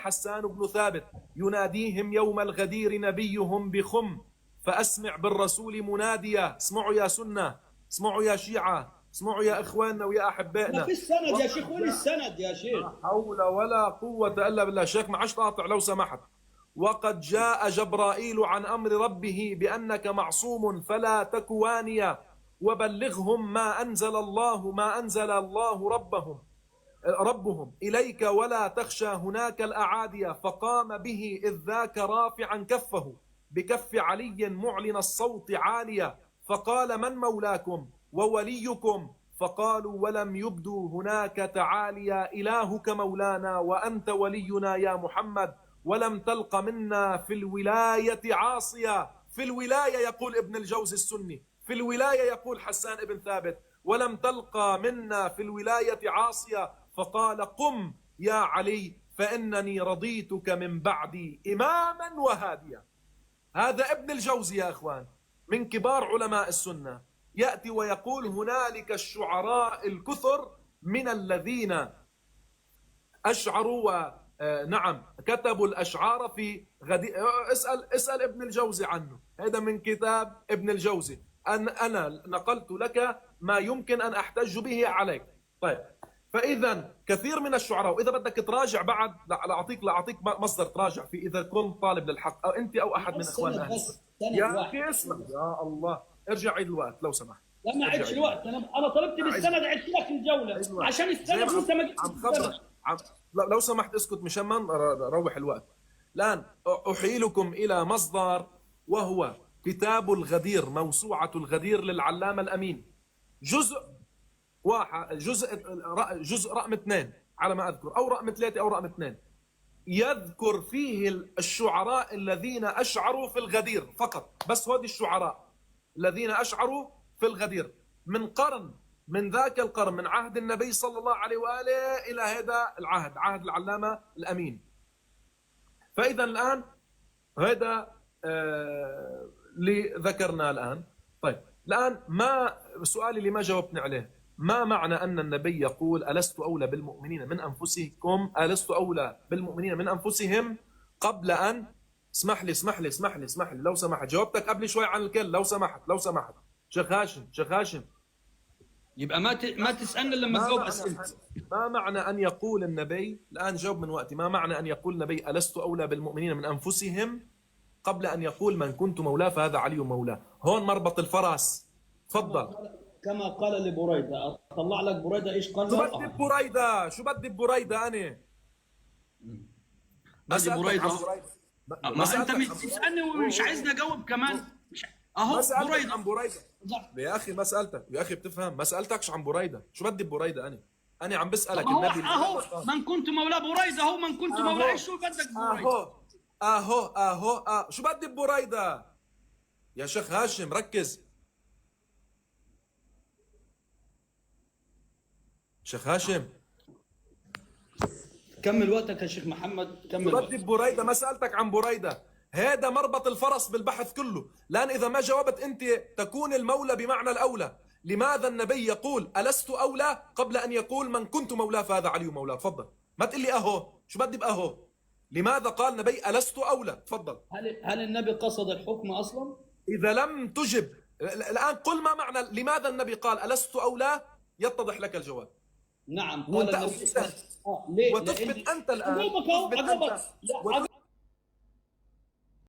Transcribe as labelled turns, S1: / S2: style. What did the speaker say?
S1: حسان بن ثابت يناديهم يوم الغدير نبيهم بخم، فأسمع بالرسول مناديا. اسمعوا يا سنة، اسمعوا يا شيعة، اسمعوا يا إخواننا ويا
S2: ما
S1: أحبائنا.
S2: في السند يا شيخ، وين السند يا شيخ؟
S1: لا حول ولا قوة إلا بالله. شيخ معش قاطع لو سمحت. وقد جاء جبرائيل عن أمر ربه بأنك معصوم فلا تك وانيا، وبلغهم ما أنزل الله ربهم إليك ولا تخشى هناك الأعادية. فقام به إذ ذاك رافعا كفه بكف علي معلن الصوت عاليا، فقال من مولاكم ووليكم؟ فقالوا ولم يبدوا هناك تعاليا، إلهك مولانا وأنت ولينا يا محمد، ولم تلق منا في الولاية عاصيا. في الولاية يقول ابن الجوزي السني، في الولاية يقول حسان بن ثابت، ولم تلقى منا في الولاية عاصيا. فقال قم يا علي فإنني رضيتك من بعدي إماما وهاديا. هذا ابن الجوزي يا إخوان من كبار علماء السنة، يأتي ويقول هنالك الشعراء الكثر من الذين أشعروا نعم كتبوا الأشعار في اسأل ابن الجوزي عنه. هذا من كتاب ابن الجوزي. أنا نقلت لك ما يمكن أن أحتج به عليك. طيب، فإذا كثير من الشعراء، وإذا بدك تراجع بعد لأعطيك مصدر تراجع فيه إذا كنت طالب للحق أو أنت أو أحد من إخواننا أهل السنة. يا أخي اسمع، يا الله ارجع عيد الوقت لو سمحت.
S2: لا ما عدش الوقت، أنا طلبت بالسند عدت لك الجولة عشان السند أنت ما جبت.
S1: لو سمحت اسكت مشان ما نروح الوقت. الآن أحيلكم إلى مصدر وهو كتاب الغدير، موسوعة الغدير للعلامة الأمين، جزء واحد، جزء رقم 2 على ما أذكر، أو رقم 3 أو رقم 2، يذكر فيه الشعراء الذين أشعروا في الغدير فقط، بس هذه الشعراء الذين أشعروا في الغدير من قرن، من ذاك القرن، من عهد النبي صلى الله عليه وآله إلى هذا العهد، عهد العلامة الأمين. فإذا الآن هذا اللي ذكرناه الآن. طيب الآن ما سؤالي اللي ما جاوبتني عليه، ما معنى أن النبي يقول ألست أولى بالمؤمنين من أنفسكم، ألست أولى بالمؤمنين من أنفسهم قبل أن اسمح لي لو سمحت، جاوبتك قبل شوي عن الكل، لو سمحت شيخ هاشم
S2: يبقى ما تسألنا لما تجاوب أسئلتي.
S1: ما معنى أن يقول النبي، الآن جاوب من وقتي، ما معنى أن يقول النبي ألست أولى بالمؤمنين من أنفسهم قبل أن يقول من كنت مولاه فهذا علي مولاه؟ هون مربط الفرس. تفضل.
S2: كما قال لبريدة، أطلع لك بريدة إيش قال.
S1: شو بدي ببريدة أنا؟
S2: بريدة. ما أنت بتسألني ومش عايزني أجاوب كمان. أهو بريدة
S1: عن بريدة يا أخي، ما سألتك يا أخي، بتفهم؟ ما سألتكش عن بريدة، شو بدي ببريدة أنا عم بسألك النبي.
S2: أهو من كنت مولاه بريدة، أهو من كنت مولاه، شو بدك بريدة؟
S1: أهو شو بدي ببريدة يا شيخ هاشم؟ ركز شيخ هاشم،
S2: كمل وقتك يا شيخ محمد، كمل وقتك.
S1: بدي ببريدة، ما سألتك عن بريدة. هذا مربط الفرس بالبحث كله. لأن إذا ما جاوبت أنت تكون المولى بمعنى الأولى. لماذا النبي يقول ألست أولى قبل أن يقول من كنت مولاه فهذا علي مولاه؟ تفضل، ما تقول لي أهو، شو بدي بأهو؟ لماذا قال النبي ألست أولى؟ تفضل.
S2: هل النبي قصد الحكم أصلا؟
S1: إذا لم تجب الآن قل ما معنى لماذا النبي قال ألست أولى، يتضح لك الجواب.
S2: نعم قال النبي.
S1: وتثبت أنت الآن